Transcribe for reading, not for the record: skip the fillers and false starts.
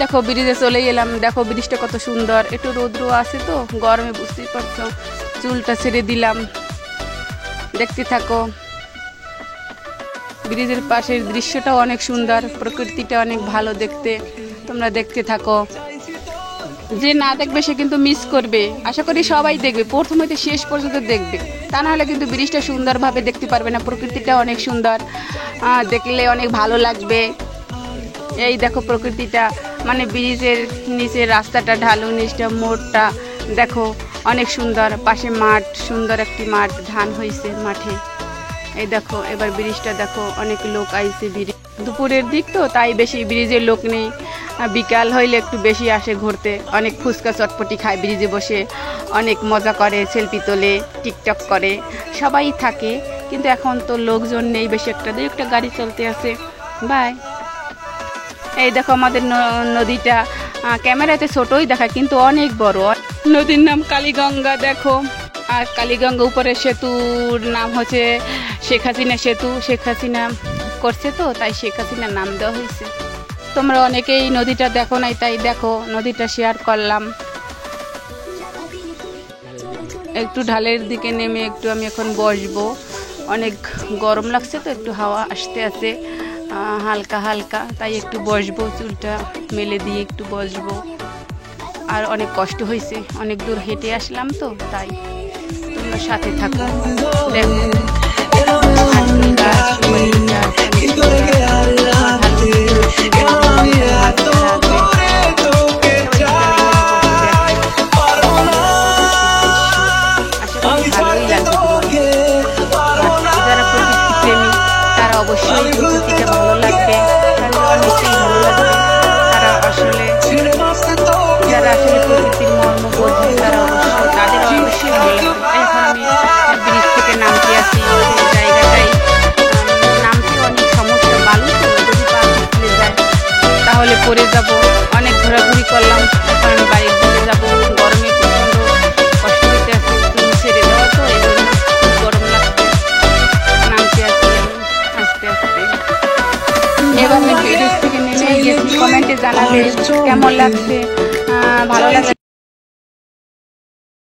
দেখো ব্রিজে চলে এলাম, দেখো ব্রিজটা কত সুন্দর। একটু রৌদ্র আছে তো গরমে, বুঝতেই পারছো। চুলটা ছেড়ে দিলাম, দেখতে থাকো। ব্রিজের পাশের দৃশ্যটাও অনেক সুন্দর, প্রকৃতিটা অনেক ভালো দেখতে। তোমরা দেখতে থাকো। যে না দেখবে সে কিন্তু মিস করবে। আশা করি সবাই দেখবে, প্রথম হইতে শেষ পর্যন্ত দেখবে, তা না হলে কিন্তু ব্রিজটা সুন্দরভাবে দেখতে পারবে না। প্রকৃতিটা অনেক সুন্দর, দেখলে অনেক ভালো লাগবে। এই দেখো প্রকৃতিটা, মানে ব্রিজের নিচে রাস্তাটা, ঢালু নিচটা, মোড়টা দেখো অনেক সুন্দর। পাশে মাঠ, সুন্দর একটি মাঠ, ধান হয়েছে মাঠে। এই দেখো এবার ব্রিজটা দেখো, অনেক লোক আইছে। ব্রিজ দুপুরের দিক তো, তাই বেশি ব্রিজের লোক নেই। বিকাল হইলে একটু বেশি আসে ঘুরতে। অনেক ফুচকা চটপটি খায় ব্রিজে বসে, অনেক মজা করে, সেলফি তোলে, টিকটক করে, সবাই থাকে। কিন্তু এখন তো লোকজন নেই বেশি একটা, দুই একটা গাড়ি চলতে আছে। বাই। এই দেখো আমাদের নদীটা, ক্যামেরাতে ছোটই দেখায় কিন্তু অনেক বড়। নদীর নাম কালীগঙ্গা দেখো। আর কালীগঙ্গা উপরে সেতুর নাম হচ্ছে শেখ হাসিনা সেতু। শেখ হাসিনা করছে তো, তাই শেখ হাসিনার নাম দেওয়া হয়েছে। তোমরা অনেকেই নদীটা দেখো নাই, তাই দেখো নদীটা শেয়ার করলাম। একটু ঢালের দিকে নেমে একটু আমি এখন বসবো। অনেক গরম লাগছে তো, একটু হাওয়া আসতে আছে হালকা হালকা, তাই একটু বসবো। চুলটা মেলে দিয়ে একটু বসবো। আর অনেক কষ্ট হয়েছে, অনেক দূর হেঁটে আসলাম তো, তাই তোমরা সাথে থাকো। দেখো অবশ্যই প্রকৃতিটা ভালো লাগবে, অনেকটাই ভালো লাগবে। তারা আসলে যারা আসলে প্রকৃতির মর্ম বোঝে, তারা অবশ্যই, তাদের অবশ্যই ভালো লাগবে। এখন আমি ব্রিজ থেকে নামতে আসি, জায়গাটাই নামতে অনেক সমস্যা, বালু তো, যদি পা পিছলে যায় তাহলে পড়ে যাব। অনেক ঘোরাঘুরি করলাম, এখন আমি বাড়ির দিকে যাবো। গরমে প্রচণ্ড কষ্ট হইতে আছে, চুল ছেড়ে দেওয়া তো, এই জন্য খুব গরম লাগছে। নামতে আসি আমি আস্তে আস্তে। এবার আমি ব্রিজ থেকে নেমে গেছি। কমেন্টে জানাবে কেমন লাগছে, ভালো লাগছে।